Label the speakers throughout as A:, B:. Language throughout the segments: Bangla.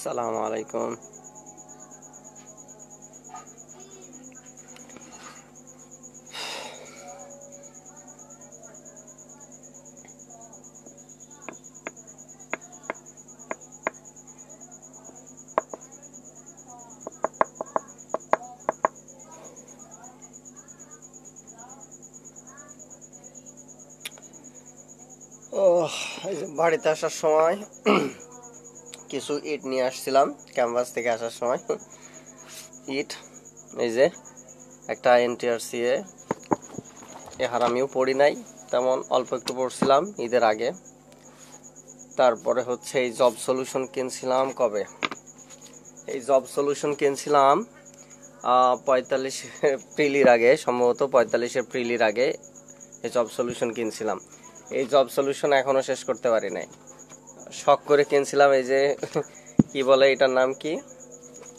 A: আসসালামু আলাইকুম। এই যে বাড়িতে আসার সময় কিছু ইট নিয়ে আসছিলাম ক্যাম্পাস থেকে আসার সময়। ইট এই যে একটা এনটিআরসি এ আমিও পড়ি নাই, তেমন অল্প একটু পড়ছিলাম ঈদের আগে। তারপরে হচ্ছে এই জব সলিউশন কিনছিলাম কবে, এই জব সলিউশন কিনছিলাম 45 এপ্রিলের আগে, সম্ভবত 45 এপ্রিলের আগে এই জব সলিউশন কিনছিলাম। এই জব সলিউশন এখনো শেষ করতে পারি নাই। শখ করে কিনছিলাম এই যে কি বলে এটার নাম কি,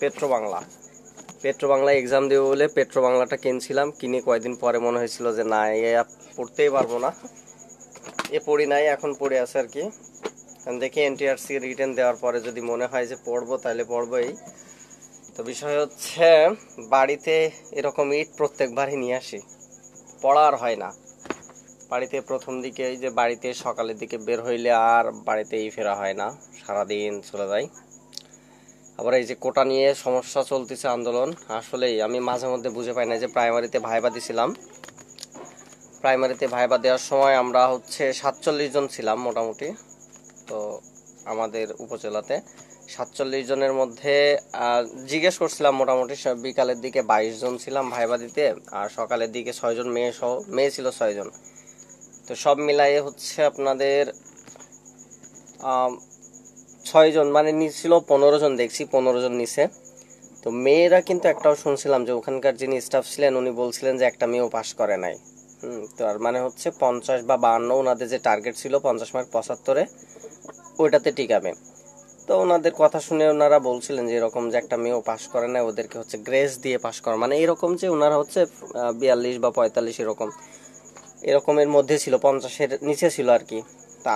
A: petro Bangla. Petro Bangla exam দেবো বলে পেট্রো বাংলাটা কিনছিলাম। কিনে কয়েকদিন পরে মনে হয়েছিল যে না, এ পড়তেই পারবো না, এ পড়ি নাই, এখন পড়ে আছে আর কি। দেখি এনটিআরসি রিটেন দেওয়ার পরে যদি মনে হয় যে পড়বো তাহলে পড়বোই। তো বিষয় হচ্ছে বাড়িতে এরকম ইট প্রত্যেকবারই নিয়ে আসি, পড়া আর হয় না। বাড়িতে প্রথম দিকে এই যে বাড়িতে সকালের দিকে বের হইলে আর বাড়িতেই ফেরা হয় না, সারাদিন চলে যায়। আবার এই যে কোটা নিয়ে সমস্যা চলতেছে, আন্দোলন। আসলেই আমি মাঝে মধ্যে বুঝে পাই না যে প্রাইমারিতে ভাইবা দিছিলাম, প্রাইমারিতে ভাইবা দেওয়ার সময় আমরা হচ্ছে 47 জন ছিলাম মোটামুটি। তো আমাদের উপজেলাতে 47 জনের মধ্যে জিজ্ঞেস করছিলাম, মোটামুটি বিকালের দিকে 22 জন ছিলাম ভাইবা দিতে, আর সকালের দিকে 6 জন মেয়ে সহ, মেয়ে ছিল 6 জন। তো সব মিলাইয়ে হচ্ছে আপনাদের 6 জন, মানে নিছিল 15 জন, দেখছি 15 জন নিছে। তো মেয়েরা কিন্তু একটাও শুনছিলাম যে ওখানকার যিনি স্টাফ ছিলেন উনি বলছিলেন যে একটা মেয়েও পাস করে নাই। তো আর মানে হচ্ছে 50 বা 52 ওনাদের যে টার্গেট ছিল 50 মার্ক 75-এ, ওইটাতে টিকাবে। তো ওনাদের কথা শুনে ওনারা বলছিলেন যে এরকম যে একটা মেয়েও পাস করে নাই, ওদেরকে হচ্ছে গ্রেস দিয়ে পাস করা, মানে এরকম যে ওনারা হচ্ছে 42 বা 45 এরকমের মধ্যে ছিল, 50-এর নিচে ছিল আর কি। তা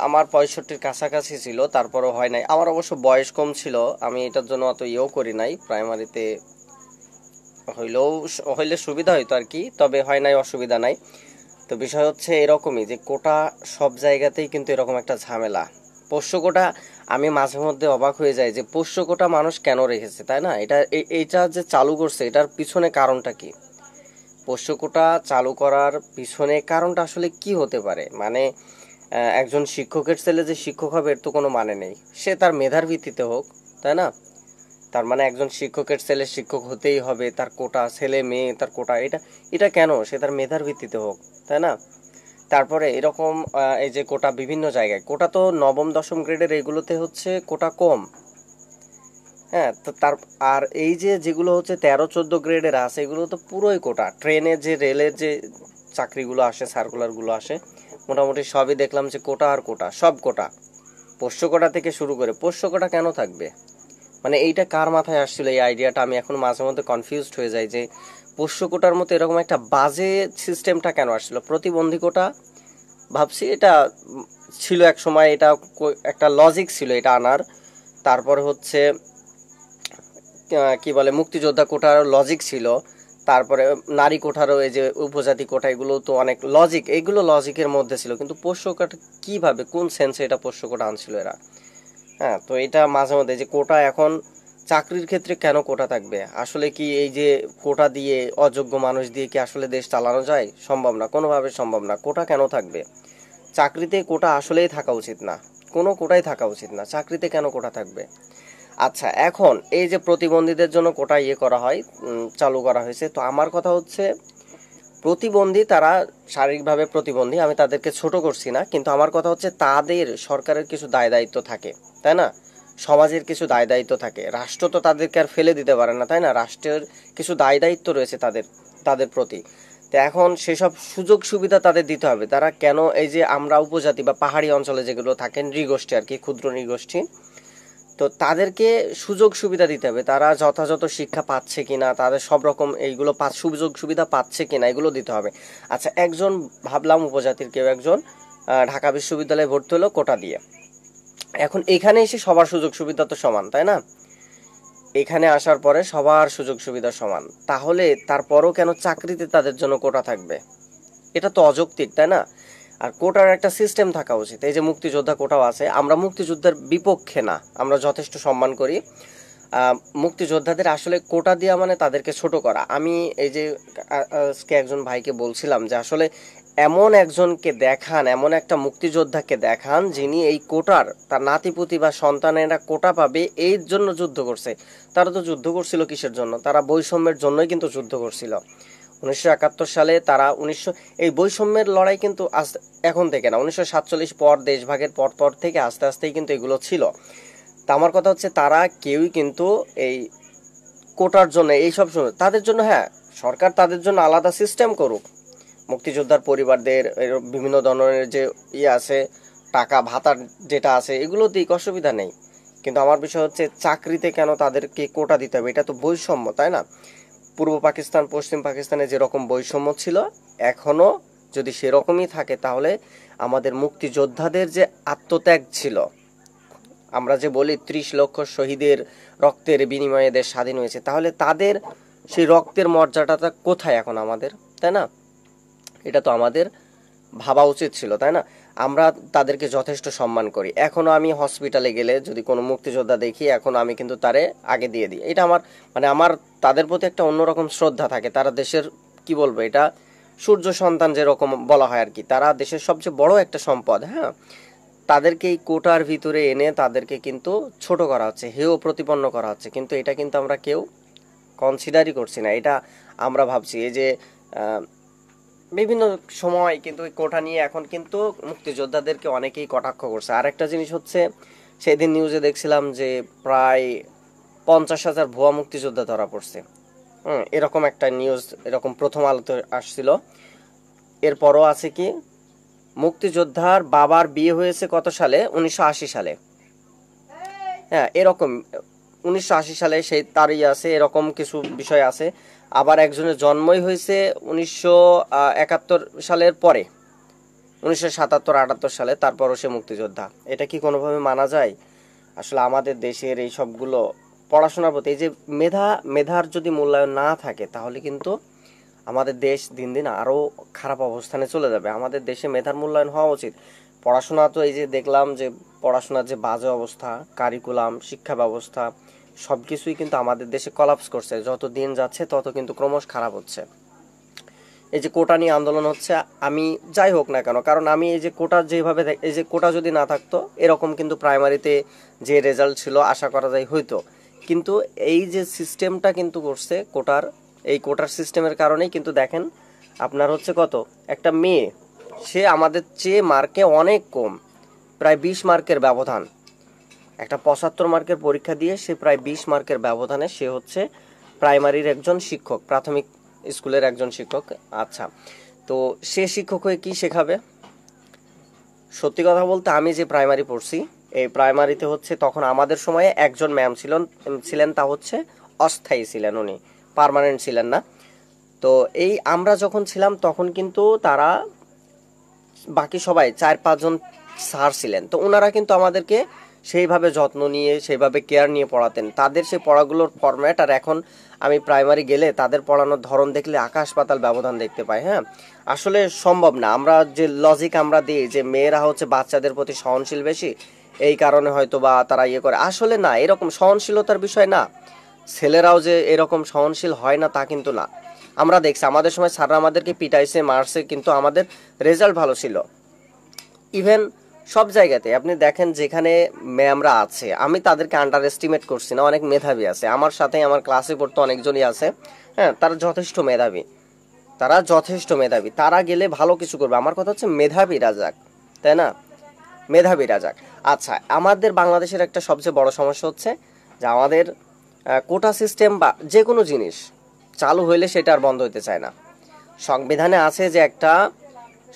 A: আমার 65-র কাছাকাছি ছিল, তারপরও হয় নাই। আমার অবশ্য বয়স কম ছিল, আমি এটার জন্য অত ইয়েও করি নাই। প্রাইমারিতে হইলে সুবিধা হইতো আর কি, তবে হয় নাই, অসুবিধা নাই। তো বিষয় হচ্ছে এরকমই যে কোটা সব জায়গাতেই কিন্তু এরকম একটা ঝামেলা। পোষ্য কোটা, আমি মাঝে মধ্যে অবাক হয়ে যাই যে পোষ্য কোটা মানুষ কেন রেখেছে, তাই না? এইটা যে চালু করছে এটার পিছনে কারণটা কি? পোষ্য কোটা চালু করার পিছনে কারণটা আসলে কি হতে পারে? মানে একজন শিক্ষকের ছেলে যে শিক্ষক হবে এর তো কোনো মানে নেই, সে তার মেধার ভিত্তিতে হোক, তাই না? তার মানে একজন শিক্ষকের ছেলে শিক্ষক হতেই হবে, তার কোটা, ছেলে মেয়ে তার কোটা, এটা এটা কেন? সে তার মেধার ভিত্তিতে হোক, তাই না? তারপরে এরকম এই যে কোটা বিভিন্ন জায়গায়, কোটা তো নবম দশম গ্রেডের এগুলোতে হচ্ছে কোটা কম। হ্যাঁ, তো আর এই যে যেগুলো হচ্ছে 13-14 গ্রেডের আছে এগুলো তো পুরোই কোটা। ট্রেনের যে, রেলের যে চাকরিগুলো আসে, সার্কুলারগুলো আসে, মোটামুটি সবই দেখলাম যে কোটা আর কোটা, সব কোটা। পোষ্য কোটা থেকে শুরু করে, পোষ্য কোটা কেন থাকবে? মানে এইটা কার মাথায় আসছিল এই আইডিয়াটা? আমি এখন মাঝে মধ্যে কনফিউজড হয়ে যাই যে পোষ্য কোটার মতো এরকম একটা বাজে সিস্টেমটা কেন আসছিল। প্রতিবন্ধী কোটা ভাবছি এটা ছিল এক সময়, এটা একটা লজিক ছিল এটা আনার। তারপরে হচ্ছে কি বলে, মুক্তিযোদ্ধা কোটার লজিক ছিল। তারপরে নারী কোটারও এই যে উপজাতি কোটা, এগুলো তো অনেক লজিক, এইগুলো লজিকের মধ্যে ছিল। কিন্তু পোষ্য কোটা কিভাবে, কোন সেন্সে এটা পোষ্য কোটা আনছিল এরা? হ্যাঁ, তো এটা মাঝে মধ্যে যে কোটা এখন চাকরির ক্ষেত্রে কেন কোটা থাকবে? আসলে কি এই যে কোটা দিয়ে, অযোগ্য মানুষ দিয়ে কি আসলে দেশ চালানো যায়? সম্ভব না, কোনোভাবে সম্ভব না। কোটা কেন থাকবে? চাকরিতে কোটা আসলেই থাকা উচিত না, কোনো কোটাই থাকা উচিত না, চাকরিতে কেন কোটা থাকবে? আচ্ছা, এখন এই যে প্রতিবন্ধীদের জন্য কোটা করা হয়, চালু করা হয়েছে, তো আমার কথা হচ্ছে প্রতিবন্ধী, তারা শারীরিকভাবে প্রতিবন্ধী, আমি তাদেরকে ছোট করছি না, কিন্তু আমার কথা হচ্ছে তাদের সরকারের কিছু দায় দায়িত্ব থাকে, তাই না? সমাজের কিছু দায় দায়িত্ব থাকে, রাষ্ট্র তো তাদেরকে আর ফেলে দিতে পারে না, তাই না? রাষ্ট্রের কিছু দায় দায়িত্ব রয়েছে তাদের তাদের প্রতি। তো এখন সেসব সুযোগ সুবিধা তাদের দিতে হবে। তারা কেন, এই যে আমরা উপজাতি বা পাহাড়ি অঞ্চলে যেগুলো থাকেন, নৃগোষ্ঠী আর কি, ক্ষুদ্র নৃগোষ্ঠী, তো তাদেরকে সুযোগ সুবিধা দিতে হবে। তারা যথাযথ শিক্ষা পাচ্ছে কিনা, তাদের সব রকম এইগুলো সুযোগ সুবিধা পাচ্ছে কিনা, এগুলো দিতে হবে। আচ্ছা, একজন ভাবলাম উপজাতির কেউ একজন ঢাকা বিশ্ববিদ্যালয়ে ভর্তি হলো কোটা দিয়ে, এখন এখানে এসে সবার সুযোগ সুবিধা তো সমান, তাই না? এখানে আসার পরে সবার সুযোগ সুবিধা সমান, তাহলে তারপরও কেন চাকরিতে তাদের জন্য কোটা থাকবে? এটা তো অযৌক্তিক, তাই না? আর কোটার একটা সিস্টেম থাকা উচিত। এই যে মুক্তিযোদ্ধা কোটাও আছে, আমরা মুক্তিযোদ্ধার বিপক্ষে না, আমরা যথেষ্ট সম্মান করি মুক্তিযোদ্ধাদের। আসলে কোটা দেওয়া মানে তাদেরকে ছোট করা। আমি এই যে আজকে একজন ভাইকে বলছিলাম যে আসলে এমন একজনকে দেখান, এমন একটা মুক্তিযোদ্ধাকে দেখান যিনি এই কোটার, তার নাতিপুতি বা সন্তানেরা কোটা পাবে এই জন্য যুদ্ধ করছে। তারা তো যুদ্ধ করছিল কিসের জন্য? তারা বৈষম্যের জন্যই কিন্তু যুদ্ধ করছিল। 1971 সালে তারা এই বৈষম্যের লড়াই কিন্তু এখন থেকে না, 1947 পর দেশভাগের পর থেকে আস্তে আস্তেই কিন্তু এগুলো ছিল। তা আমার কথা হচ্ছে তারা কেউই কিন্তু এই কোটার জন্য এইসব তাদের জন্য, হ্যাঁ সরকার তাদের জন্য আলাদা সিস্টেম করুক, মুক্তিযোদ্ধার পরিবারদের বিভিন্ন ধরনের যে আছে টাকা ভাতা যেটা আছে এগুলো দিক, অসুবিধা নেই। কিন্তু আমার বিষয় হচ্ছে চাকরিতে কেন তাদেরকে কোটা দিতে হবে? এটা তো বৈষম্য, তাই না? পূর্ব পাকিস্তান পশ্চিম পাকিস্তানে যেরকম বৈষম্য ছিল এখনো যদি সেরকমই থাকে, তাহলে আমাদের মুক্তিযোদ্ধাদের যে আত্মত্যাগ ছিল, আমরা যে বলি 30 লক্ষ শহীদের রক্তের বিনিময়ে দেশ স্বাধীন হয়েছে, তাহলে তাদের সেই রক্তের মর্যাদাটা কোথায় এখন আমাদের, তাই না? এটা তো আমাদের ভাবা উচিত ছিল, তাই না? আমরা তাদেরকে যথেষ্ট সম্মান করি। এখনো আমি হসপিটালে গেলে যদি কোনো মুক্তিযোদ্ধা দেখি, এখনো আমি কিন্তু তারে আগে দিয়ে দিই। এটা আমার আমার তাদের প্রতি একটা অন্যরকম শ্রদ্ধা থাকে। তারা দেশের কি বলবো, এটা সূর্য সন্তান যেরকম বলা হয় আর কি, তারা দেশের সবচেয়ে বড় একটা সম্পদ। হ্যাঁ, তাদেরকে এই কোটার ভিতরে এনে তাদেরকে কিন্তু ছোট করা হচ্ছে, হেয় প্রতিপন্ন করা হচ্ছে, কিন্তু এটা কিন্তু আমরা কেউ কনসিডারই করছি না। এটা আমরা ভাবছি এই যে বিভিন্ন সময় কিন্তু কোটা নিয়ে এখন কিন্তু মুক্তিযোদ্ধাদেরকে অনেকেই কটাক্ষ করছে। আর একটা জিনিস হচ্ছে, সেদিন নিউজে দেখছিলাম যে প্রায় 50,000 ভুয়া মুক্তিযোদ্ধা ধরা পড়ছে। এরকম একটা নিউজ, এরকম প্রথম আলোতে আসছিল। এরপরও আছে কি, মুক্তিযোদ্ধার বাবার বিয়ে হয়েছে কত সালে? 1980 সালে। হ্যাঁ, এরকম 1980 সালে সেই তারই আছে, এরকম কিছু বিষয় আছে। আবার একজনের জন্মই হয়েছে 1971 সালের পরে, 1977-78 সালে, তারপরও সে মুক্তিযোদ্ধা। এটা কি কোনোভাবে মানা যায়? আসলে আমাদের দেশের এই সবগুলো পড়াশোনার প্রতি, এই যে মেধার যদি মূল্যায়ন না থাকে, তাহলে কিন্তু আমাদের দেশ দিন দিন আরও খারাপ অবস্থানে চলে যাবে। আমাদের দেশে মেধার মূল্যায়ন হওয়া উচিত। পড়াশোনা তো এই যে দেখলাম যে পড়াশোনার যে বাজে অবস্থা, কারিকুলাম, শিক্ষা ব্যবস্থা সব কিছুই কিন্তু আমাদের দেশে কলাপস করছে। যত দিন যাচ্ছে তত কিন্তু ক্রমশ খারাপ হচ্ছে। এই যে কোটা নিয়ে আন্দোলন হচ্ছে, আমি যাই হোক না কেন, কারণ আমি এই যে কোটা যেভাবে, এই যে কোটা যদি না থাকতো এরকম কিন্তু প্রাইমারিতে যে রেজাল্ট ছিল আশা করা যায় হইতো। কিন্তু এই যে সিস্টেমটা কিন্তু করছে কোটার, এই কোটার সিস্টেমের কারণেই কিন্তু দেখেন আপনার হচ্ছে কত, একটা মেয়ে সে আমাদের চেয়ে মার্কে অনেক কম, প্রায় 20 মার্কের ব্যবধান। একটা 75 মার্কের পরীক্ষা দিয়ে সে প্রায় 20 মার্কের ব্যবধানে সে হচ্ছে প্রাইমারির একজন শিক্ষক, প্রাথমিক স্কুলের একজন শিক্ষক। আচ্ছা, তো সে শিক্ষক হয়ে কি শেখাবে? সত্যি কথা বলতে আমি যে প্রাইমারি পড়ছি, এই প্রাইমারিতে হচ্ছে তখন আমাদের সময়ে একজন ম্যাম ছিলেন, তা হচ্ছে অস্থায়ী ছিলেন, উনি পার্মানেন্ট ছিলেন না। তো এই আমরা যখন ছিলাম তখন কিন্তু তারা বাকি সবাই 4-5 জন স্যার ছিলেন। তো ওনারা কিন্তু আমাদেরকে সেইভাবে যত্ন নিয়ে, সেইভাবে কেয়ার নিয়ে পড়াতেন। তাদের সেই পড়াগুলোর ফরম্যাট আর এখন আমি প্রাইমারি গেলে তাদের পড়ানোর ধরন দেখলে আকাশ পাতাল ব্যবধান দেখতে পাই। হ্যাঁ, আসলে সম্ভব না। আমরা যে লজিক আমরা দিই যে মেয়েরা হচ্ছে বাচ্চাদের প্রতি সহনশীল বেশি, এই কারণে হয়তো বা তারা ইয়ে করে, আসলে না, এরকম সহনশীলতার বিষয় না। ছেলেরাও যে এরকম সহনশীল হয় না তা কিন্তু না। আমরা দেখছি আমাদের সময় স্যাররা আমাদেরকে পিটাইছে, মারছে, কিন্তু আমাদের রেজাল্ট ভালো ছিল। ইভেন সব জায়গাতে আপনি দেখেন যেখানে ম্যামরা আছে, আমি তাদেরকে আন্ডার এস্টিমেট করছি না, অনেক মেধাবী আছে আমার সাথে, আমার ক্লাসে পড়তে অনেকজনই আছে। হ্যাঁ, তারা যথেষ্ট মেধাবী, তারা গেলে ভালো কিছু করবে। আমার কথা হচ্ছে মেধাবীরা যাক, তাই না? মেধাবীরা যাক। আচ্ছা, আমাদের বাংলাদেশের একটা সবচেয়ে বড় সমস্যা হচ্ছে যে আমাদের কোটা সিস্টেম বা যে কোনো জিনিস চালু হইলে সেটা আর বন্ধ হইতে চায় না। সংবিধানে আছে যে একটা,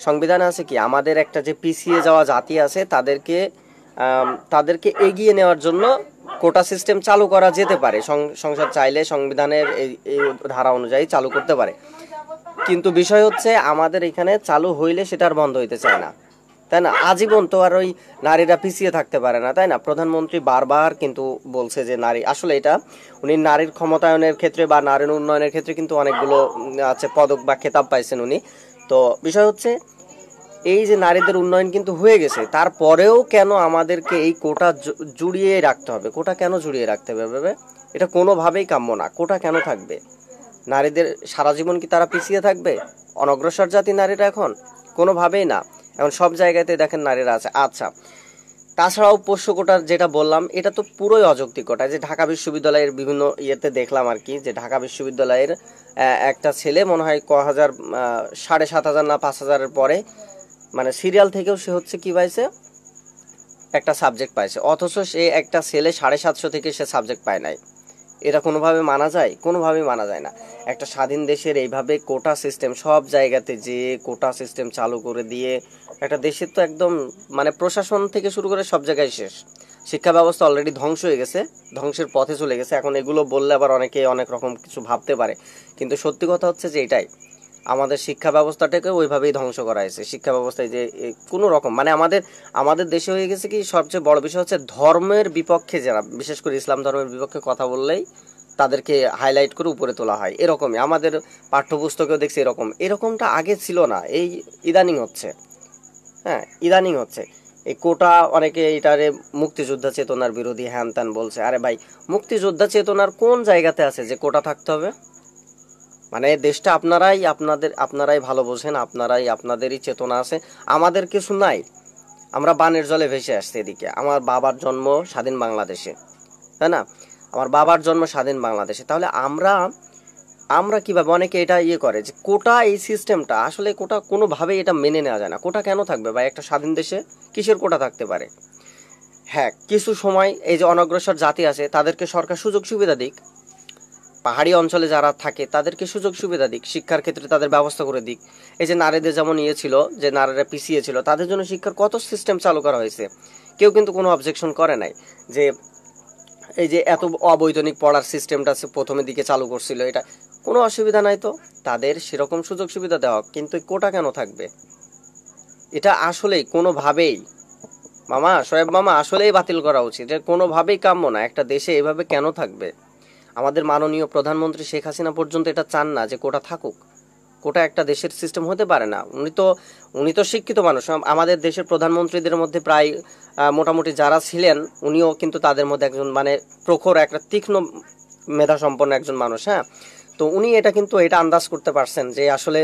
A: সংবিধানে আছে কি, আমাদের একটা যে পিছিয়ে যাওয়া জাতি আছে তাদেরকে এগিয়ে নেওয়ার জন্য কোটা সিস্টেম চালু করা যেতে পারে। সংসদ চাইলে সংবিধানের এই ধারা অনুযায়ী চালু করতে পারে। কিন্তু বিষয় হচ্ছে আমাদের এখানে চালু হইলে সেটা আর বন্ধ হইতে চায় না। তাই না? আজীবন তো আর ওই নারীরা পিছিয়ে থাকতে পারে না, তাই না? প্রধানমন্ত্রী বারবার কিন্তু বলছে যে নারী, আসলে এটা উনি নারীর ক্ষমতায়নের ক্ষেত্রে বা নারীর উন্নয়নের ক্ষেত্রে কিন্তু অনেকগুলো আছে পদক বা খেতাব পাইছেন উনি। তো বিষয় হচ্ছে এই যে নারীদের উন্নয়ন কিন্তু হয়ে গেছে, তারপরেও কেন আমাদেরকে এই কোটা জুড়িয়ে রাখতে হবে? কোটা কেন জুড়িয়ে রাখতে হবে ভেবে? এটা কোনোভাবেই কাম্য না। কোটা কেন থাকবে? নারীদের সারা জীবন কি তারা পিছিয়ে থাকবে? অনগ্রসর জাতি নারীরা এখন? কোনোভাবেই না। এখন সব জায়গাতে দেখেন নারীরা আছে। আচ্ছা, তাছাড়াও পোষ্য কোটার যেটা বললাম, এটা তো পুরোই অযৌক্তিক কোটা। যে ঢাকা বিশ্ববিদ্যালয়ের বিভিন্ন ইয়েতে দেখলাম আর কি, যে ঢাকা বিশ্ববিদ্যালয়ের একটা ছেলে মনে হয় 7,500 না 5,000-এর পরে মানে সিরিয়াল থেকেও সে হচ্ছে কি পাইছে, একটা সাবজেক্ট পাইছে, অথচ সে একটা ছেলে 750 থেকে সে সাবজেক্ট পায় নাই। এটা কোনোভাবে মানা যায়? কোনোভাবেই মানা যায় না। একটা স্বাধীন দেশের এইভাবে কোটা সিস্টেম সব জায়গাতে, যে কোটা সিস্টেম চালু করে দিয়ে একটা দেশের তো একদম মানে প্রশাসন থেকে শুরু করে সব জায়গায় শেষ। শিক্ষা ব্যবস্থা অলরেডি ধ্বংস হয়ে গেছে, ধ্বংসের পথে চলে গেছে। এখন এগুলো বললে আবার অনেকে অনেক রকম কিছু ভাবতে পারে, কিন্তু সত্যি কথা হচ্ছে যে এটাই, আমাদের শিক্ষা ব্যবস্থাটাকে ওইভাবেই ধ্বংস করা হয়েছে। শিক্ষা ব্যবস্থায় যে কোনো রকম মানে আমাদের দেশে হয়ে গেছে কি, সবচেয়ে বড় বিষয় হচ্ছে ধর্মের বিপক্ষে যারা, বিশেষ করে ইসলাম ধর্মের বিপক্ষে কথা বললেই তাদেরকে হাইলাইট করে উপরে তোলা হয়। এরকমই আমাদের পাঠ্যপুস্তকেও দেখছি। এরকমটা আগে ছিল না, এই ইদানিং হচ্ছে। হ্যাঁ, ইদানিং হচ্ছে। এই কোটা অনেকে এটারে মুক্তিযোদ্ধা চেতনার বিরোধী হ্যান ত্যান বলছে। আরে ভাই, মুক্তিযোদ্ধা চেতনার কোন জায়গাতে আছে যে কোটা থাকতে হবে? মানে দেশটা আপনারাই ভালো বোঝেন, আপনাদেরই চেতনা আছে, আমাদের কিছু নাই। আমরা বানের জলে ভেসে আসছি এদিকে। আমার বাবার জন্ম স্বাধীন বাংলাদেশে, তাই না? আমার বাবার জন্ম স্বাধীন বাংলাদেশে। তাহলে আমরা কিভাবে, অনেকে এটা করে যে কোটা, এই সিস্টেমটা আসলে কোটা কোনোভাবেই এটা মেনে নেওয়া যায় না। কোটা কেন থাকবে ভাই একটা স্বাধীন দেশে? কিসের কোটা থাকতে পারে? হ্যাঁ, কিছু সময় এই যে অনগ্রসর জাতি আছে তাদেরকে সরকার সুযোগ সুবিধা দিক, পাহাড়ি অঞ্চলে যারা থাকে তাদেরকে সুযোগ সুবিধা দিক, শিক্ষার ক্ষেত্রে তাদের ব্যবস্থা করে দিক। এই যে নারীদের যেমন ছিল, যে নারীরা পিছিয়ে ছিল, তাদের জন্য শিক্ষার কত সিস্টেম চালু করা হয়েছে, কেউ কিন্তু কোনো অবজেকশন করে নাই। যে এই যে এত অবৈতনিক পড়ার সিস্টেমটা প্রথমের দিকে চালু করছিল, এটা কোনো অসুবিধা নাই তো, তাদের সেরকম সুযোগ সুবিধা দেওয়া। কিন্তু কোটা কেন থাকবে? এটা আসলেই কোনোভাবেই শোয়েব মামা আসলেই বাতিল করা উচিত। এটা কোনোভাবেই কাম্য না। একটা দেশে এভাবে কেন থাকবে? আমাদের মাননীয় প্রধানমন্ত্রী শেখ হাসিনা পর্যন্ত এটা চান না যে কোটা থাকুক। কোটা একটা দেশের সিস্টেম হতে পারে না। উনি তো শিক্ষিত মানুষ। আমাদের দেশের প্রধানমন্ত্রীদের মধ্যে প্রায় মোটামুটি যারা ছিলেন, উনিও কিন্তু তাদের মধ্যে একজন মানে প্রখর, একটা তীক্ষ্ণ মেধা সম্পন্ন একজন মানুষ। হ্যাঁ, তো উনি এটা আন্দাজ করতে পারছেন যে আসলে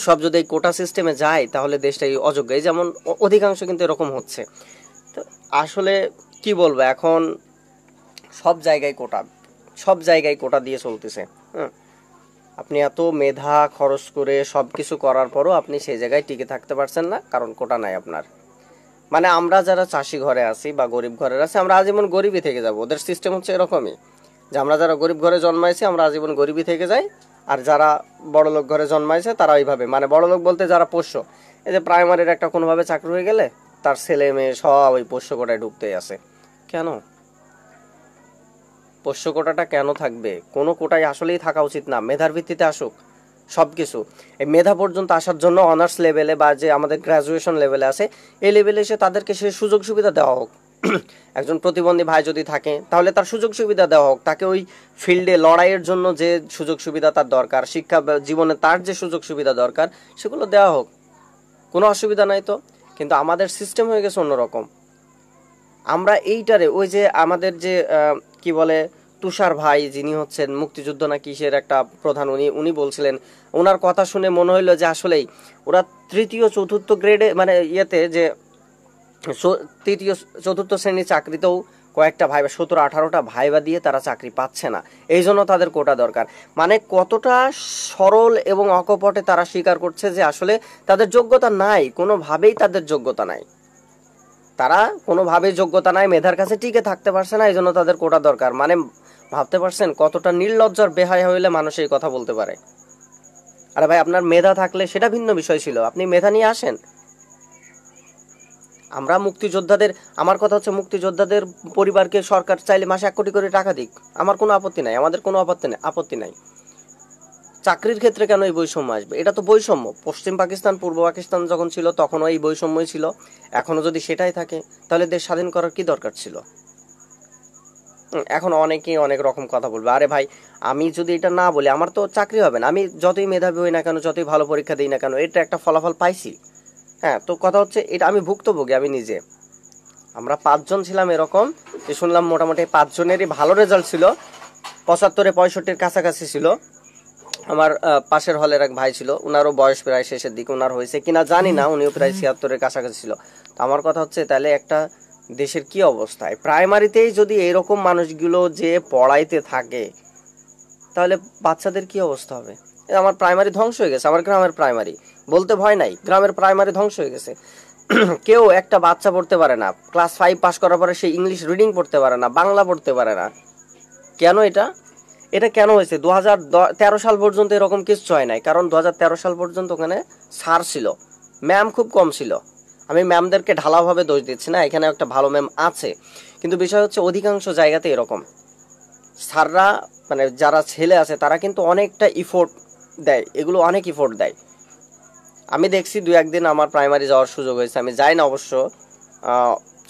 A: সব যদি এই কোটা সিস্টেমে যায় তাহলে দেশটাই অযোগ্য। এই যেমন অধিকাংশ কিন্তু এরকম হচ্ছে। তো আসলে কি বলবো, এখন সব জায়গায় কোটা দিয়ে চলতেছে। হ্যাঁ, আপনি এত মেধা খরচ করে সব কিছু করার পরও আপনি সেই জায়গায় টিকে থাকতে পারছেন না, কারণ কোটা নাই আপনার। মানে আমরা যারা চাষি ঘরে আছি বা গরিব ঘরের আছি, আমরা আজীবন গরিবই থেকে যাব। ওদের সিস্টেম হচ্ছে এরকমই, যে আমরা যারা গরিব ঘরে জন্মাইছি আমরা আজীবন গরিবই থেকে যাই, আর যারা বড়লোক ঘরে জন্মাইছে তারা ওইভাবে, মানে বড়লোক বলতে যারা পোষ্য, এই যে প্রাইমারির একটা কোনোভাবে চাকরি হয়ে গেলে তার ছেলে মেয়ে সব ওই পোষ্য কোটায় ঢুকতেই আছে। কেন পোষ্য কোটাটা কেন থাকবে? কোনো কোটাই আসলেই থাকা উচিত না। মেধার ভিত্তিতে আসুক সব কিছু। এই মেধা পর্যন্ত আসার জন্য অনার্স লেভেলে বা যে আমাদের গ্র্যাজুয়েশন লেভেলে আছে, এই লেভেলে এসে তাদেরকে সে সুযোগ সুবিধা দেওয়া হোক। একজন প্রতিবন্ধী ভাই যদি থাকে তাহলে তার সুযোগ সুবিধা দেওয়া হোক, তাকে ওই ফিল্ডে লড়াইয়ের জন্য যে সুযোগ সুবিধা তার দরকার, শিক্ষা জীবনে তার যে সুযোগ সুবিধা দরকার সেগুলো দেওয়া হোক, কোনো অসুবিধা নাই তো। কিন্তু আমাদের সিস্টেম হয়ে গেছে অন্যরকম। আমরা এইটারে ওই যে আমাদের যে কি বলে তুষার ভাই, যিনি হচ্ছেন মুক্তিযুদ্ধ না কিসের একটা প্রধান, উনি বলছিলেন, ওনার কথা শুনে মনে হইলো যে আসলেই ওরা তৃতীয় চতুর্থ গ্রেডে মানে ইয়েতে যে তৃতীয় চতুর্থ শ্রেণীর চাকরিতেও কয়েকটা ভাইবা 17-18টা ভাইবা দিয়ে তারা চাকরি পাচ্ছে না। এই জন্য তাদের কোটা দরকার। মানে কতটা সরল এবং অকপটে তারা স্বীকার করছে যে আসলে তাদের যোগ্যতা নাই, কোনোভাবেই তাদের যোগ্যতা নাই, তারা কোনোভাবেই যোগ্যতা নাই, মেধার কাছে টিকে থাকতে পারছে না, এই জন্য তাদের কোটা দরকার। মানে ভাবতে পারছেন কতটা নির্লজ্জার বেহায়া হইলে মানুষ এই কথা বলতে পারে? আরে ভাই, আপনার মেধা থাকলে সেটা ভিন্ন বিষয় ছিল, আপনি মেধা নিয়ে আসেন। আমরা মুক্তিযোদ্ধাদের, আমার কথা হচ্ছে মুক্তিযোদ্ধাদের পরিবারকে সরকার চাইলে মাসে 1 কোটি করে টাকা দিক, আমার কোনো আপত্তি নাই, আমাদের কোনো আপত্তি নাই। চাকরির ক্ষেত্রে কেন এই বৈষম্য আসবে? এটা তো বৈষম্য। পশ্চিম পাকিস্তান পূর্ব পাকিস্তান যখন ছিল তখনও এই বৈষম্যই ছিল, এখনো যদি সেটাই থাকে তাহলে দেশ স্বাধীন করার কি দরকার ছিল? এখন অনেকেই অনেক রকম কথা বলবে, আরে ভাই আমি যদি এটা না বলি আমার তো চাকরি হবে না, আমি যতই মেধাবী হই না কেন, যতই ভালো পরীক্ষা দিই না কেন, এটা একটা ফলাফল পাইছি। হ্যাঁ, তো কথা হচ্ছে এটা আমি ভুক্তভোগী, আমি নিজে। আমরা 5 জন ছিলাম এরকম, যে শুনলাম মোটামুটি 5 জনেরই ভালো রেজাল্ট ছিল, 75-65-র কাছাকাছি ছিল। আমার পাশের হলের এক ভাই ছিল, উনারও বয়স প্রায় শেষের দিকে, উনার হয়েছে কিনা জানি না, উনিও প্রায় 76-এর কাছাকাছি ছিল। তো আমার কথা হচ্ছে তাহলে একটা দেশের কি অবস্থায়, প্রাইমারিতেই যদি এরকম মানুষগুলো যে পড়াইতে থাকে তাহলে বাচ্চাদের কি অবস্থা হবে? আমার প্রাইমারি ধ্বংস হয়ে গেছে, আমার গ্রামের প্রাইমারি, বলতে ভয় নাই, গ্রামের প্রাইমারি ধ্বংস হয়ে গেছে। কেউ একটা বাচ্চা পড়তে পারে না, ক্লাস 5 পাস করার পরে সে ইংলিশ রিডিং পড়তে পারে না, বাংলা পড়তে পারে না। কেন এটা? এটা কেন হয়েছে? 2013 সাল পর্যন্ত এরকম কিছু হয় নাই, কারণ 2013 সাল পর্যন্ত ওখানে স্যার ছিল, ম্যাম খুব কম ছিল। আমি ম্যামদেরকে ঢালাওভাবে দোষ দিচ্ছি না, এখানে একটা ভালো ম্যাম আছে, কিন্তু বিষয় হচ্ছে অধিকাংশ জায়গাতে এরকম স্যাররা, মানে যারা ছেলে আছে তারা কিন্তু অনেকটা ইফোর্ট দেয়, এগুলো অনেক ইফোর্ট দেয়। আমি দেখছি 2-1 দিন আমার প্রাইমারি যাওয়ার সুযোগ হয়েছে, আমি যাই না অবশ্য,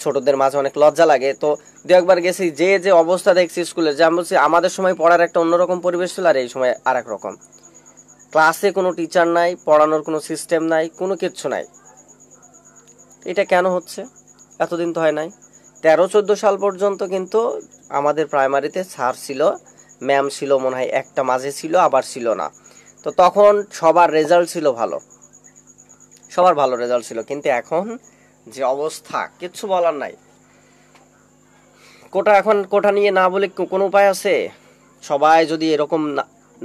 A: ছোটদের মাঝে অনেক লজ্জা লাগে, তো 2-1 বার গেছি, যে যে অবস্থা দেখছি স্কুলের, যে আমি বলছি আমাদের সময় পড়ার একটা অন্যরকম পরিবেশ ছিল, আর এই সময় আর এক রকম। ক্লাসে কোনো টিচার নাই, পড়ানোর কোনো সিস্টেম নাই, কোনো কিচ্ছু নাই। এটা কেন হচ্ছে? এতদিন তো হয় নাই। 13-14 সাল পর্যন্ত কিন্তু আমাদের প্রাইমারিতে স্যার ছিল, ম্যাম ছিল মনে হয় একটা, মাঝে ছিল আবার ছিল না। তো তখন সবার রেজাল্ট ছিল ভালো, সবার ভালো রেজাল্ট ছিল, কিন্তু এখন যে অবস্থা কিচ্ছু বলার নাই। কোটা, এখন কোটা নিয়ে না বলে কোনো উপায় আছে? সবাই যদি এরকম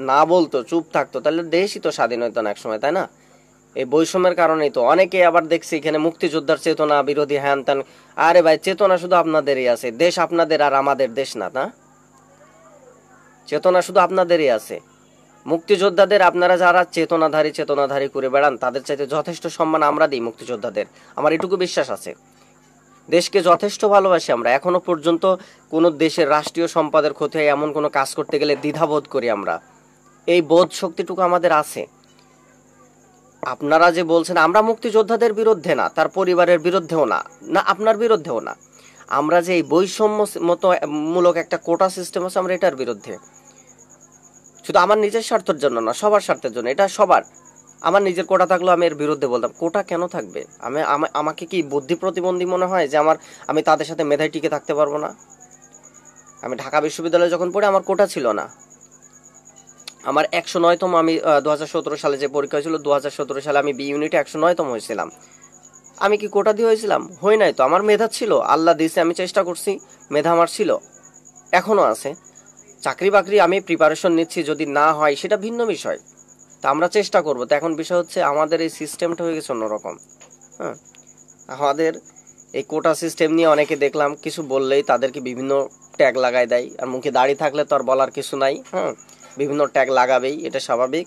A: না বলতো, চুপ থাকতো, তাহলে দেশই তো স্বাধীন হইতো না একসময়, তাই না? এই বৈষম্যের কারণেই তো অনেকে আবার দেখছি এখানে মুক্তিযোদ্ধার চেতনা বিরোধী হ্যান ত্যান। আরে ভাই, চেতনা শুধু আপনাদেরই আছে, দেশ আপনাদের আর আমাদের দেশ না, না? চেতনা শুধু আপনাদেরই আছে। মুক্তিযোদ্ধাদের আপনারা যারা চেতনাধারী করে বেড়ান, তাদের চাইতে যথেষ্ট সম্মান আমরা দিই মুক্তিযোদ্ধাদের, আমার এটুকু বিশ্বাস আছে। দেশকে যথেষ্ট ভালোবাসি আমরা, এখনো পর্যন্ত কোনো দেশের রাষ্ট্রীয় সম্পদের ক্ষতি হয় এমন কোনো কাজ করতে গেলে দ্বিধাবোধ করি আমরা, এই বোধ শক্তিটুকু আমাদের আছে। আপনারা যে বলছেন আমরা মুক্তিযোদ্ধাদের বিরুদ্ধে না, তার পরিবারের বিরুদ্ধেও না, না আপনার বিরুদ্ধেও না, আমরা যে এই বৈষম্য মতো মূলক একটা কোটা সিস্টেম আছে, আমরা এটার বিরুদ্ধে। শুধু আমার নিজের স্বার্থের জন্য না, সবার স্বার্থের জন্য, এটা সবার। আমার নিজের কোটা থাকলেও আমি এর বিরুদ্ধে বলতাম। কোটা কেন থাকবে? আমাকে কি বুদ্ধি প্রতিবন্ধী মনে হয় যে আমি তাদের সাথে মেধায় টিকে থাকতে পারবো না? আমি ঢাকা বিশ্ববিদ্যালয়ে যখন পড়ি আমার কোটা ছিল না, আমার 109তম, আমি 2017 সালে যে পরীক্ষা হয়েছিল, 2017 সালে আমি বি ইউনিটে 109তম হয়েছিলাম। আমি কি কোটা দিয়ে হয়েছিলাম? হই নাই তো, আমার মেধা ছিল, আল্লাহ দিয়েছে, আমি চেষ্টা করছি, মেধা আমার ছিল, এখনো আছে। চাকরি বাকরি আমি প্রিপারেশন নিচ্ছি, যদি না হয় সেটা ভিন্ন বিষয়, তা আমরা চেষ্টা করবো। তো এখন বিষয় হচ্ছে আমাদের এই সিস্টেমটা হয়ে গেছে অন্যরকম। হ্যাঁ, আমাদের এই কোটা সিস্টেম নিয়ে অনেকে দেখলাম কিছু বললেই তাদেরকে বিভিন্ন ট্যাগ লাগাই দেয়, আর মুখে দাড়ি থাকলে তো আর বলার কিছু নাই। হ্যাঁ, বিভিন্ন ট্যাগ লাগাবেই, এটা স্বাভাবিক।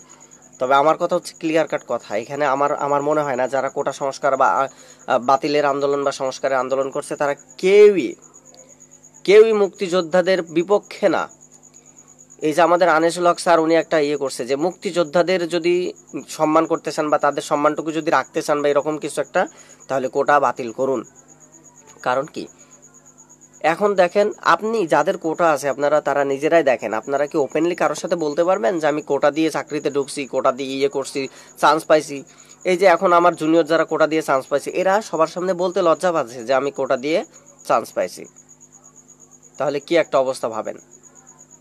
A: তবে আমার কথা হচ্ছে ক্লিয়ার কাট কথা, এখানে আমার মনে হয় না যারা কোটা সংস্কার বা বাতিলের আন্দোলন বা সংস্কারের আন্দোলন করছে তারা কেউই মুক্তিযোদ্ধাদের বিপক্ষে না। এই যে আমাদের আনিসুল হক স্যার, উনি একটা করছে যে মুক্তিযোদ্ধাদের যদি সম্মান করতে চান বা তাদের সম্মানটুকু যদি রাখতে চান বা এরকম কিছু একটা, তাহলে কোটা বাতিল করুন। কারণ কি, এখন দেখেন আপনি যাদের কোটা আছে আপনারা তারা নিজেরাই দেখেন, আপনারা কি ওপেনলি কারোর সাথে বলতে পারবেন যে আমি কোটা দিয়ে চাকরিতে ঢুকছি, কোটা দিয়ে করছি, চান্স পাইছি? এই যে এখন আমার জুনিয়র যারা কোটা দিয়ে চান্স পাইছে, এরা সবার সামনে বলতে লজ্জা পাচ্ছে যে আমি কোটা দিয়ে চান্স পাইছি। তাহলে কি একটা অবস্থা ভাবেন,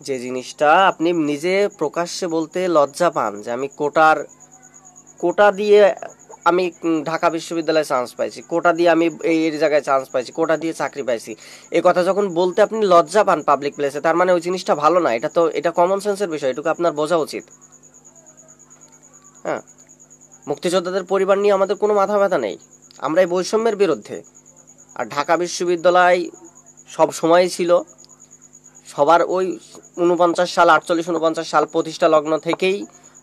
A: যে জিনিসটা আপনি নিজে প্রকাশ্যে বলতে লজ্জা পান যে আমি কোটা দিয়ে আমি ঢাকা বিশ্ববিদ্যালয়ে চান্স পাইছি, কোটা দিয়ে আমি এই জায়গায় চান্স পাইছি, কোটা দিয়ে চাকরি পাইছি, এই কথা যখন বলতে আপনি লজ্জা পান পাবলিক প্লেসে, তার মানে ওই জিনিসটা ভালো না। এটা কমন সেন্সের বিষয়, এটুকু আপনার বোঝা উচিত। হ্যাঁ, মুক্তিযোদ্ধাদের পরিবার নিয়ে আমাদের কোনো মাথা ব্যথা নেই, আমরা এই বৈষম্যের বিরুদ্ধে। আর ঢাকা বিশ্ববিদ্যালয় সব সময় ছিল সবার, ওই 49 সাল 48-49 সাল প্রতিষ্ঠা লগ্ন থেকেই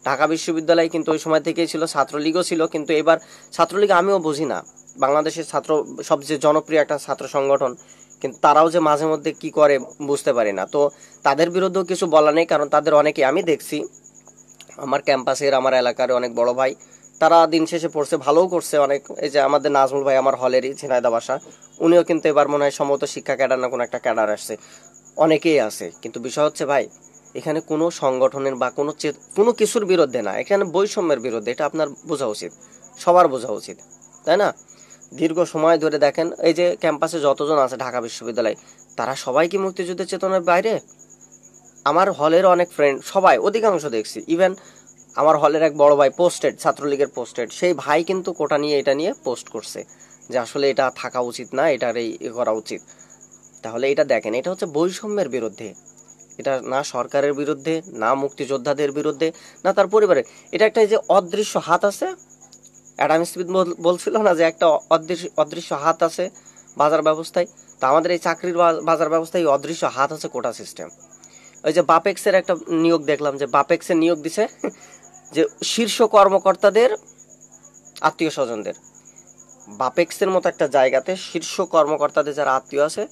A: ঢাকা বিশ্ববিদ্যালয় কিন্তু ওই সময় থেকেই ছিল, ছাত্রলীগও ছিল। কিন্তু এবার ছাত্রলীগ আমিও বুঝি না, বাংলাদেশের সবচেয়ে জনপ্রিয় একটা ছাত্র সংগঠন, কিন্তু তারাও যে মাঝে মধ্যে কি করে বুঝতে পারি না। তো তাদের বিরুদ্ধেও কিছু বলা নেই, কারণ তাদের অনেকে আমি দেখছি আমার ক্যাম্পাসের আমার এলাকার অনেক বড় ভাই, তারা দিন শেষে পড়ছে, ভালোও করছে অনেক। এই যে আমাদের নাজমুল ভাই আমার হলেরই, ঝিনাইদহ বাসা, উনিও কিন্তু এবার মনে হয় সম্ভবত শিক্ষা ক্যাডার না কোনো একটা ক্যাডার আসছে, অনেকেই আছে। কিন্তু বিষয় হচ্ছে ভাই, এখানে কোনো সংগঠনের বা কোনো কিছুর বিরুদ্ধে না, এখানে বৈষম্যের বিরুদ্ধে, এটা আপনার বোঝা উচিত, সবার বোঝা উচিত, তাই না? দীর্ঘ সময় ধরে দেখেন এই যে ক্যাম্পাসে যতজন আছে ঢাকা বিশ্ববিদ্যালয়, তারা সবাই কি মুক্তিযুদ্ধের চেতনার বাইরে? আমার হলের অনেক ফ্রেন্ড সবাই, অধিকাংশ দেখছি, ইভেন আমার হলের এক বড় ভাই পোস্টেড, ছাত্রলীগের পোস্টেড, সেই ভাই কিন্তু কোটা নিয়ে এটা নিয়ে পোস্ট করছে যে আসলে এটা থাকা উচিত না, এটার এই করা উচিত। তাহলে এটা দেখেন, এটা হচ্ছে বৈষম্যের বিরুদ্ধে, এটা না সরকারের বিরুদ্ধে, না মুক্তিযোদ্ধাদের বিরুদ্ধে, না তার পরিবারের। এটা একটা যে অদৃশ্য হাত আছে, অ্যাডাম স্মিথ বলছিল না যে একটা অদৃশ্য হাত আছে বাজার ব্যবস্থায়, তা আমাদের এই চাকরির বাজার ব্যবস্থায় অদৃশ্য হাত আছে কোটা সিস্টেম। ওই যে বাপেক্সের একটা নিয়োগ দেখলাম, যে বাপেক্সের নিয়োগ দিছে যে শীর্ষ কর্মকর্তাদের আত্মীয় স্বজনদের, বাপেক্সের মতো একটা জায়গাতে শীর্ষ কর্মকর্তাদের যারা আত্মীয় আছে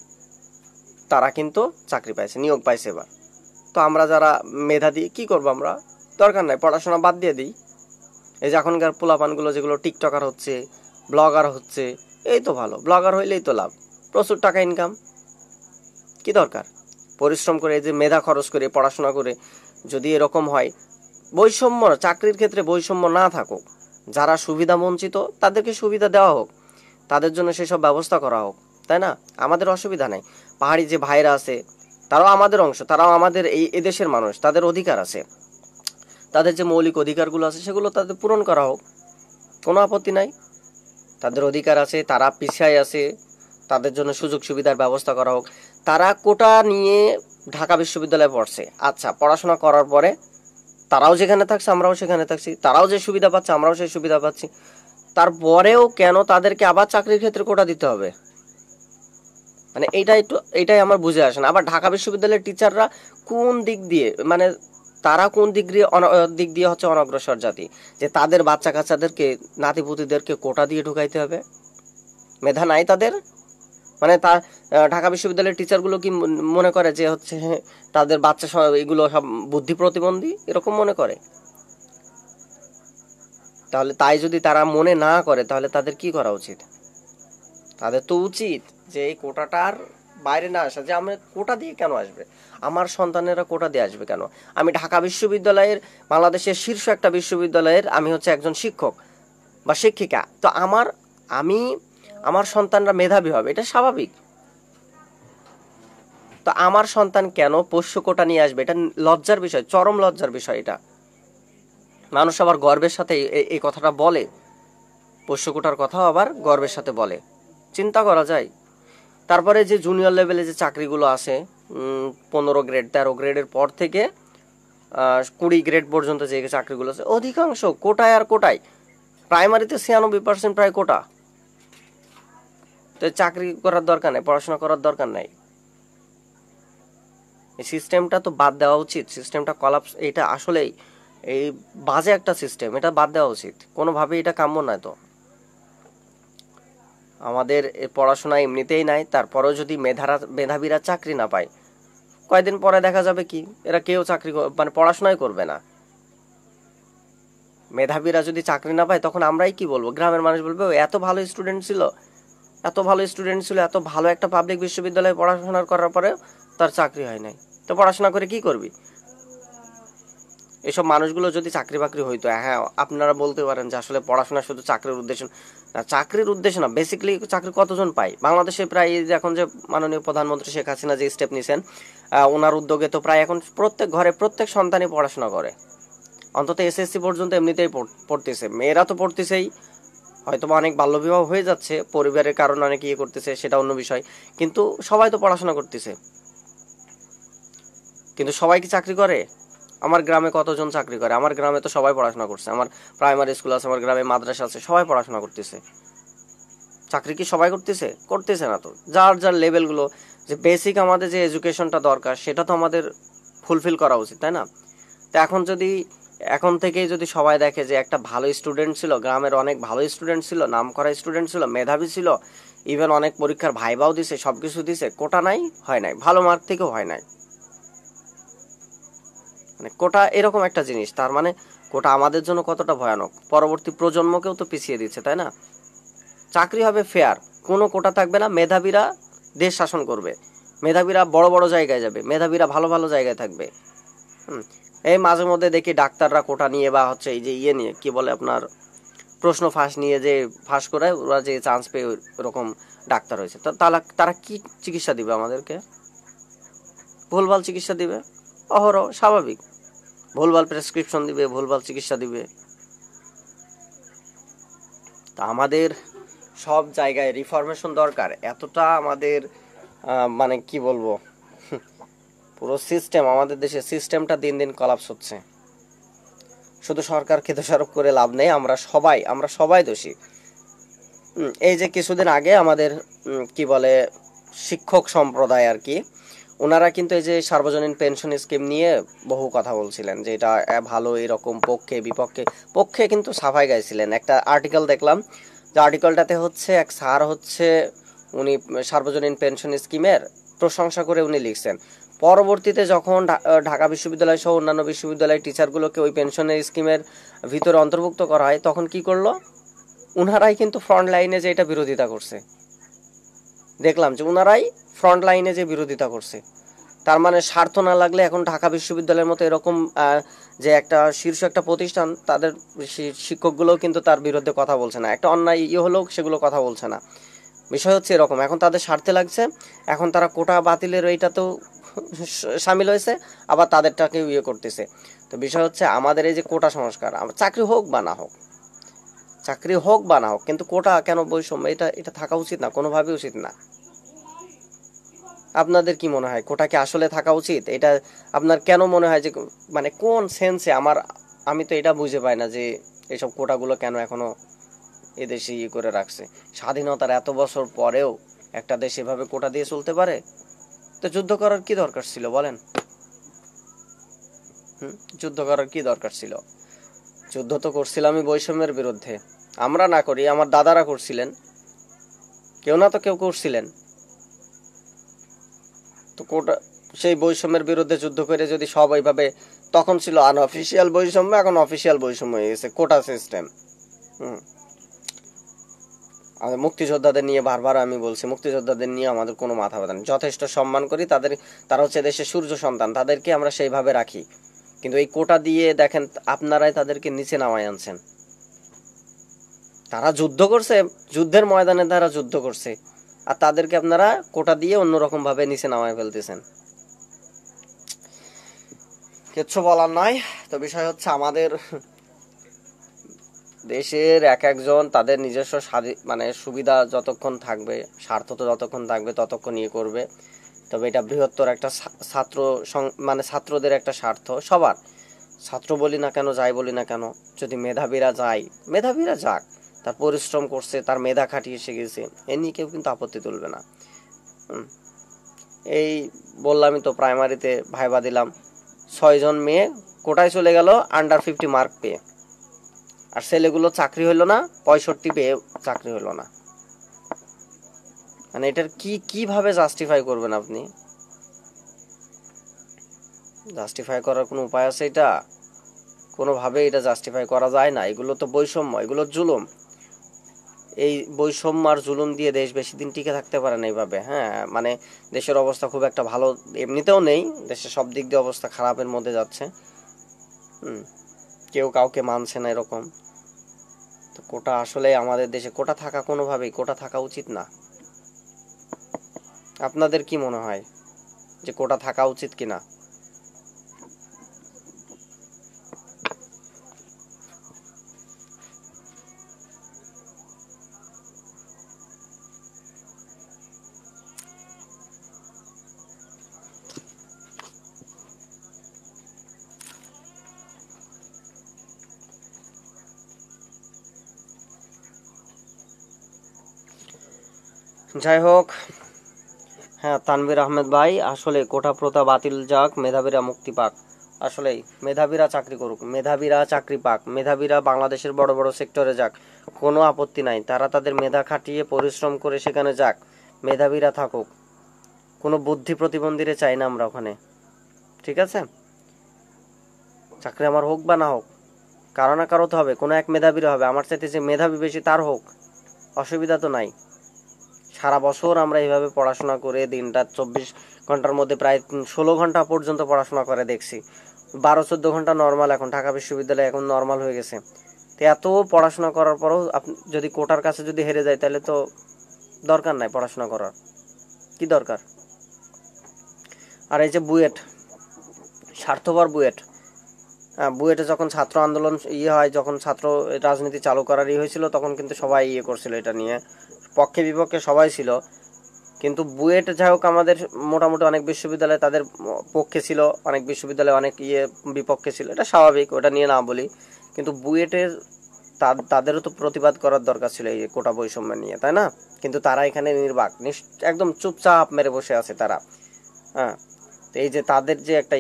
A: তারা কিন্তু চাকরি পাইছে, নিয়োগ পাইছে এবার। তো আমরা যারা মেধা দিয়ে কি করবো, আমরা দরকার নাই, পড়াশোনা বাদ দিয়ে দিই। এই যে এখনকার পোলাপানগুলো যেগুলো টিকটকার হচ্ছে, ব্লগার হচ্ছে, এই তো ভালো, ব্লগার হইলেই তো লাভ, প্রচুর টাকা ইনকাম, কি দরকার পরিশ্রম করে, এই যে মেধা খরচ করে পড়াশোনা করে যদি এরকম হয়। বৈষম্য, চাকরির ক্ষেত্রে বৈষম্য না থাকুক, যারা সুবিধা বঞ্চিত তাদেরকে সুবিধা দেওয়া হোক, তাদের জন্য সেসব ব্যবস্থা করা হোক, তাই না? আমাদের অসুবিধা নেই। পাহাড়ি যে ভাইরা আছে তারাও আমাদের অংশ, তারাও আমাদের এই এদেশের মানুষ, তাদের অধিকার আছে, তাদের যে মৌলিক অধিকারগুলো আছে সেগুলো তাদের পূরণ করা হোক, কোনো আপত্তি নাই। তাদের অধিকার আছে, তারা পিছিয়ে আছে, তাদের জন্য সুযোগ সুবিধার ব্যবস্থা করা হোক। তারা কোটা নিয়ে ঢাকা বিশ্ববিদ্যালয়ে পড়ছে, আচ্ছা, পড়াশোনা করার পরে তারাও যেখানে থাকছে আমরাও সেখানে থাকছি, তারাও যে সুবিধা পাচ্ছে আমরাও সেই সুবিধা পাচ্ছি, তারপরেও কেন তাদেরকে আবার চাকরির ক্ষেত্রে কোটা দিতে হবে? মানে এইটাই আমার বুঝে আসে না। আবার ঢাকা বিশ্ববিদ্যালয়ের টিচাররা কোন দিক দিয়ে, মানে তারা কোন দিক দিয়ে হচ্ছে অনগ্রসর জাতি, যে তাদের বাচ্চা কাচ্চাদেরকে, নাতিপুতিদেরকে কোটা দিয়ে ঢুকাইতে হবে? মেধা নাই তাদের? মানে ঢাকা বিশ্ববিদ্যালয়ের টিচারগুলো কি মনে করে যে হচ্ছে তাদের বাচ্চা এগুলো সব বুদ্ধি প্রতিবন্ধী, এরকম মনে করে? তাহলে তাই যদি তারা মনে না করে, তাহলে তাদের কি করা উচিত? তাদের তো উচিত যে এই কোটাটার বাইরে না আসা। যে আমরা কোটা দিয়ে কেন আসবে, আমার সন্তানেরা কোটা দিয়ে আসবে কেন? আমি ঢাকা বিশ্ববিদ্যালয়ের, বাংলাদেশের শীর্ষ একটা বিশ্ববিদ্যালয়ের আমি হচ্ছে একজন শিক্ষক বা শিক্ষিকা, তো আমার সন্তানরা মেধাবী হবে, এটা স্বাভাবিক। তো আমার সন্তান কেন পোষ্য কোটা নিয়ে আসবে? এটা লজ্জার বিষয়, চরম লজ্জার বিষয়। এটা মানুষ আবার গর্বের সাথে এই কথাটা বলে, পোষ্য কোটার কথাও আবার গর্বের সাথে বলে, চিন্তা করা যায়। তারপরে যে জুনিয়র লেভেলে যে চাকরিগুলো আছে, 15 গ্রেড 13 গ্রেডের পর থেকে 20 গ্রেড পর্যন্ত যে চাকরিগুলো আছে, অধিকাংশ কোটায় আর কোটায়। প্রাইমারিতে 96% প্রায় কোটা। তো চাকরি করার দরকার নেই, পড়াশোনা করার দরকার নাই। এই সিস্টেমটা তো বাদ দেওয়া উচিত, সিস্টেমটা কলাপস, এটা আসলেই এই বাজে একটা সিস্টেম, এটা বাদ দেওয়া উচিত, কোনোভাবেই এটা কাম্য নয়। তো আমাদের পড়াশোনা এমনিতেই নাই, তারপরেও যদি মেধাবীরা চাকরি না পায়, কয়েকদিন পরে দেখা যাবে কি এরা কেউ চাকরি মানে পড়াশোনাই করবে না। মেধাবীরা যদি চাকরি না পায়, তখন আমরাই কি বলবো? গ্রামের মানুষ বলবে এত ভালো স্টুডেন্ট ছিল, এত ভালো একটা পাবলিক বিশ্ববিদ্যালয়ে পড়াশোনা করার পরে তার চাকরি হয় নাই, তো পড়াশোনা করে কি করবি? এসব মানুষগুলো যদি চাকরি বাকরি হইতো, হ্যাঁ আপনারা বলতে পারেন যে আসলে পড়াশোনা শুধু চাকরির উদ্দেশ্য না, চাকরির উদ্দেশ্য না, বেসিক্যালি চাকরি কতজন পায় বাংলাদেশে? প্রায় এখন যে মাননীয় প্রধানমন্ত্রী শেখ হাসিনা যে স্টেপ নিয়েছেন, ওনার উদ্যোগে তো প্রায় এখন প্রত্যেক ঘরে প্রত্যেক সন্তানই পড়াশোনা করে, অন্তত এসএসসি পর্যন্ত এমনিতেই পড়তেছে। মেয়েরা তো পড়তেছেই, হয়তো অনেক বাল্যবিবাহ হয়ে যাচ্ছে, পরিবারের কারণে অনেক ইয়ে করতেছে, সেটা অন্য বিষয়, কিন্তু সবাই তো পড়াশোনা করতেছে। কিন্তু সবাই কি চাকরি করে? আমার গ্রামে কতজন চাকরি করে? আমার গ্রামে তো সবাই পড়াশোনা করছে, আমার প্রাইমারি স্কুল আছে, আমার গ্রামে মাদ্রাসা আছে, সবাই পড়াশোনা করতেছে। চাকরি কি সবাই করতেছে না। তো যার লেভেলগুলো, যে বেসিক আমাদের যে এডুকেশনটা দরকার, সেটা তো আমাদের ফুলফিল করা উচিত, তাই না? তো এখন থেকেই যদি সবাই দেখে যে একটা ভালো স্টুডেন্ট ছিল, গ্রামের অনেক ভালো স্টুডেন্ট ছিল, নাম করা স্টুডেন্ট ছিল, মেধাবী ছিল, ইভেন অনেক পরীক্ষার ভাইবাও দিছে, সবকিছু দিছে, কোটা নাই, হয় নাই, ভালো মার্ক থেকেও হয় নাই, মানে কোটা এরকম একটা জিনিস, তার মানে কোটা আমাদের জন্য কতটা ভয়ানক, পরবর্তী প্রজন্মকেও তো পিছিয়ে দিচ্ছে, তাই না? চাকরি হবে ফেয়ার, কোনো কোটা থাকবে না, মেধাবীরা দেশ শাসন করবে, মেধাবীরা বড় বড় জায়গায় যাবে, মেধাবীরা ভালো ভালো জায়গায় থাকবে। এই মাঝে মধ্যে দেখি ডাক্তাররা কোটা নিয়ে বা হচ্ছে এই যে ইয়ে নিয়ে কি বলে আপনার প্রশ্ন ফাঁস নিয়ে যে ফাঁস করে ওরা যে চান্স পেয়ে ওরকম ডাক্তার হয়েছে, তো তারা কি চিকিৎসা দিবে আমাদেরকে? ভুলভাল চিকিৎসা দিবে, অহরহ স্বাভাবিক, ভুলভাল প্রেসক্রিপশন দিবে, ভুলভাল চিকিৎসা দিবে। তা আমাদের সব জায়গায় রিফরমেশন দরকার, এতটা আমাদের মানে কি বলবো, পুরো সিস্টেম, আমাদের দেশের সিস্টেমটা দিন দিন কলাপস হচ্ছে। শুধু সরকারকে দোষারোপ করে লাভ নেই, আমরা সবাই দোষী। এই যে কিছুদিন আগে আমাদের কি বলে শিক্ষক সম্প্রদায় আর কি, ওনারা কিন্তু এই যে সার্বজনীন পেনশন স্কিম নিয়ে বহু কথা বলছিলেন যে এটা ভালো, এরকম পক্ষে বিপক্ষে, পক্ষে কিন্তু সাফাই গাইছিলেন। একটা আর্টিকেল দেখলাম, যে আর্টিকেলটাতে হচ্ছে এক স্যার হচ্ছে উনি সার্বজনীন পেনশন স্কিমের প্রশংসা করে উনি লিখছেন, পরবর্তীতে যখন ঢাকা বিশ্ববিদ্যালয় সহ অন্যান্য বিশ্ববিদ্যালয়ের টিচারগুলোকে ওই পেনশনের স্কিমের ভিতরে অন্তর্ভুক্ত করা হয়, তখন কি করলো, উনারাই কিন্তু ফ্রন্ট লাইনে যে এটা বিরোধিতা করছে। দেখলাম যে উনারাই ফ্রন্ট লাইনে যে বিরোধিতা করছে। তার মানে স্বার্থ না লাগলে এখন ঢাকা বিশ্ববিদ্যালয়ের মতো এরকম যে একটা শীর্ষ একটা প্রতিষ্ঠান, তাদের শিক্ষকগুলোও কিন্তু তার বিরুদ্ধে কথা বলছে না, একটা অন্যায় হলেও সেগুলো কথা বলছে না। বিষয় হচ্ছে এরকম, এখন তাদের স্বার্থে লাগছে, এখন তারা কোটা বাতিলের এইটাতেও সামিল হয়েছে, আবার তাদেরটাকে ইয়ে করতেছে। তো বিষয় হচ্ছে আমাদের এই যে কোটা সংস্কার, চাকরি হোক বা না হোক, চাকরি হোক বা না হোক, কিন্তু কোটা কেন, বৈষম্য, এটা থাকা উচিত না, কোনোভাবে উচিত না। আপনাদের কি মনে হয় কোটা কি আসলে থাকা উচিত? এটা আপনার কেন মনে হয় যে মানে কোন সেন্সে আমি তো এটা বুঝে পাই না যে এইসব কোটাগুলো কেন এখনো এদেশে ইয়ে করে রাখছে। স্বাধীনতার এত বছর পরেও একটা দেশ এভাবে কোটা দিয়ে চলতে পারে? তো যুদ্ধ করার কি দরকার ছিল বলেন? যুদ্ধ করার কি দরকার ছিল? যুদ্ধ তো করছিলাম আমি বৈষম্যের বিরুদ্ধে, আমরা না করি, আমার দাদারা করছিলেন, কেউ না তো কেউ করছিলেন। তো কোটা, সেই বৈষম্যের বিরুদ্ধে যুদ্ধ করে যদি সব এইভাবে, তখন ছিল আনঅফিসিয়াল বৈষম্য, এখন অফিসিয়াল বৈষম্য হয়ে গেছে কোটা সিস্টেম। আমাদের মুক্তিযোদ্ধাদের নিয়ে বারবার আমি বলছি, মুক্তিযোদ্ধাদের নিয়ে আমাদের কোনো মাথা ব্যথা নেই, যথেষ্ট সম্মান করি তাদের, তারা হচ্ছে দেশের সূর্য সন্তান, তাদেরকে আমরা সেইভাবে রাখি। কিন্তু এই কোটা দিয়ে দেখেন আপনারাই তাদেরকে নিচে নামায় আনছেন। তারা যুদ্ধ করছে, যুদ্ধের ময়দানে তারা যুদ্ধ করছে, আর তাদেরকে আপনারা কোটা দিয়ে অন্যরকম ভাবে নিচে নামায় ফেলতেছেন। কিচ্ছু বলার নয়। তো বিষয় হচ্ছে আমাদের দেশের এক একজন তাদের নিজস্ব মানে সুবিধা যতক্ষণ থাকবে, স্বার্থ তো যতক্ষণ থাকবে ততক্ষণ ইয়ে করবে। তবে এটা বৃহত্তর একটা ছাত্র মানে ছাত্রদের একটা স্বার্থ, সবার, ছাত্র বলি না কেন, যাই বলি না কেন, যদি মেধাবীরা যায়, মেধাবীরা যাক, তার পরিশ্রম করছে, তার মেধা খাটিয়ে শিখেছে, এ নিয়ে কেউ কিন্তু আপত্তি তুলবে না। এই বললামই তো, প্রাইমারিতে ভাইবা দিলাম, 6 জন মেয়ে কোটায় চলে গেল আন্ডার 50 মার্ক পেয়ে, আর ছেলেগুলো চাকরি হইলো না, 65 পেয়ে চাকরি হইলো না। মানে এটার কিভাবে জাস্টিফাই করবেন আপনি? জাস্টিফাই করার কোনো উপায় আছে? এটা কোনোভাবে এটা জাস্টিফাই করা যায় না। এগুলো তো বৈষম্য, এগুলো জুলুম। এই বৈষম্য আর জুলুম দিয়ে দেশ বেশি দিন টিকে থাকতে পারে না এইভাবে। হ্যাঁ, মানে দেশের অবস্থা খুব একটা ভালো এমনিতেও নেই, দেশের সব দিক দিয়ে অবস্থা খারাপের মধ্যে যাচ্ছে। কেউ কাউকে মানছে না এরকম। তো কোটা আসলে আমাদের দেশে কোটা থাকা, কোনোভাবেই কোটা থাকা উচিত না। আপনাদের কি মনে হয় যে কোটা থাকা উচিত কিনা? যাই হোক, হ্যাঁ, তানভীর আহমেদ ভাই, আসলে কোটা প্রথা বাতিল যাক, মেধাবীরা মুক্তি পাক। আসলেই মেধাবীরা চাকরি করুক, মেধাবীরা চাকরি পাক, মেধাবীরা বাংলাদেশের বড় বড় সেক্টরে যাক, কোনো আপত্তি নাই, তারা তাদের মেধা খাটিয়ে পরিশ্রম করে সেখানে যাক, মেধাবীরা থাকুক, কোনো বুদ্ধি প্রতিবন্ধীরে চাই না আমরা ওখানে, ঠিক আছে? চাকরি আমার হোক বা না হোক, কারো না কারো তো হবে, কোনো এক মেধাবীর হবে, আমার চাইতে যে মেধাবী বেশি তার হোক, অসুবিধা তো নাই। সারা বছর আমরা এইভাবে পড়াশোনা করে দিনটা 24 ঘন্টার মধ্যে প্রায় 16 ঘন্টা পর্যন্ত পড়াশোনা করে দেখছি। 12-14 ঘন্টা নর্মাল, এখন ঢাকা বিশ্ববিদ্যালয় এখন নর্মাল হয়ে গেছে। তো এত পড়াশোনা করার পরও আপনি যদি কোটার কাছে যদি হেরে যায়, তাহলে তো দরকার নাই পড়াশোনা করার, কি দরকার? আর এই যে বুয়েট, স্বার্থপর বুয়েট, বুয়েটে যখন ছাত্র আন্দোলন হয়, যখন ছাত্র রাজনীতি চালু করার হয়েছিল, তখন কিন্তু সবাই করছিল এটা নিয়ে, পক্ষে বিপক্ষে সবাই ছিল। কিন্তু বুয়েট যাই হোক, আমাদের মোটামুটি অনেক বিশ্ববিদ্যালয় তাদের পক্ষে ছিল, অনেক বিশ্ববিদ্যালয় অনেক বিপক্ষে ছিল, এটা স্বাভাবিক, ওটা নিয়ে না বলি। কিন্তু বুয়েটের তাদেরও তো প্রতিবাদ করার দরকার ছিল এই কোটা বৈষম্য নিয়ে, তাই না? কিন্তু তারা এখানে নির্বাক, একদম চুপচাপ মেরে বসে আছে তারা। হ্যাঁ, এই যে তাদের যে একটা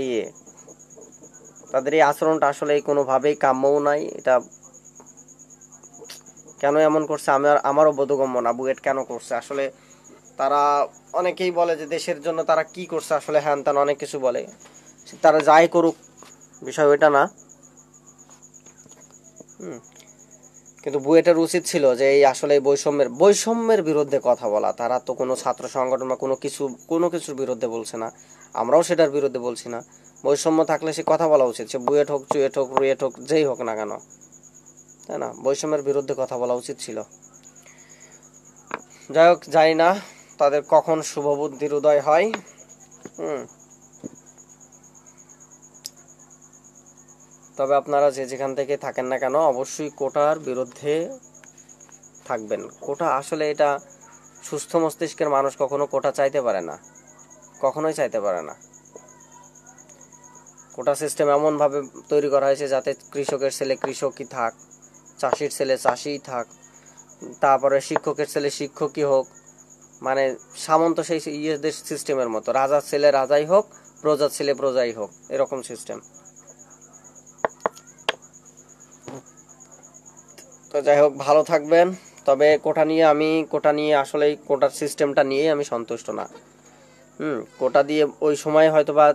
A: তাদের এই আচরণটা আসলে কোনোভাবেই কাম্যও নাই। এটা কেন এমন করছে আমারও বোধগম্য না, বুয়েট কেন করছে আসলে। তারা অনেকেই বলে যে দেশের জন্য তারা কি করছে আসলে, হ্যান ত্যান অনেক কিছু বলে, তারা যাই করুক, বিষয় ওইটা না। কিন্তু বুয়েটের উচিত ছিল যে এই আসলে বৈষম্যের বিরুদ্ধে কথা বলা। তারা তো কোনো ছাত্র সংগঠন বা কোনো কিছুর বিরুদ্ধে বলছে না, আমরাও সেটার বিরুদ্ধে বলছি না। বৈষম্য থাকলে সে কথা বলা উচিত, সে বুয়েট হোক, চুয়েট হোক, রুয়েট হোক, যেই হোক না কেন, তাই না? বৈষম্যের বিরুদ্ধে কথা বলা উচিত ছিল। যাই হোক, জানি না তাদের কখন শুভ বুদ্ধির উদয় হয়। তবে আপনারা যে যেখান থেকে থাকেন না কেন, অবশ্যই কোটার বিরুদ্ধে থাকবেন। কোটা আসলে এটা সুস্থ মস্তিষ্কের মানুষ কখনো কোটা চাইতে পারে না, কখনোই চাইতে পারে না। কোটা সিস্টেম এমনভাবে তৈরি করা হয়েছে যাতে কৃষকের ছেলে কৃষকই থাক, চাষির ছেলে চাষিই থাক, তারপরে শিক্ষকের ছেলে শিক্ষকই হোক, মানে সামন্ত সেই ইয়েদের সিস্টেমের মতো, রাজার ছেলে রাজাই হোক, প্রজার ছেলে প্রজাই হোক, এরকম সিস্টেম। তো যাই হোক, ভালো থাকবেন। তবে কোটা নিয়ে আসলে কোটার সিস্টেমটা নিয়ে আমি সন্তুষ্ট না। কোটা দিয়ে ওই সময় হয়তো বা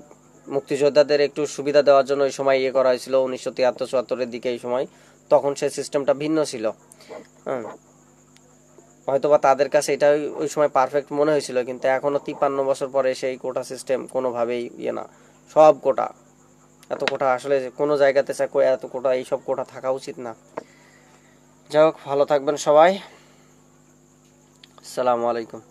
A: মুক্তিযোদ্ধাদের একটু সুবিধা দেওয়ার জন্য ওই সময় করা হয়েছিল 1973-74-এর দিকে, এই সময়, তখন সেই সিস্টেমটা ভিন্ন ছিল। হয়তোবা তাদের কাছে এটা ওই সময় পারফেক্ট মনে হয়েছিল, কিন্তু এখনো 53 বছর পরে সেই কোটা সিস্টেম কোনোভাবেই না। সব কোটা, এত কোটা আসলে কোনো জায়গাতে এত কোটা, এইসব কোটা থাকা উচিত না। যাই হোক, ভালো থাকবেন সবাই। আসসালামু আলাইকুম।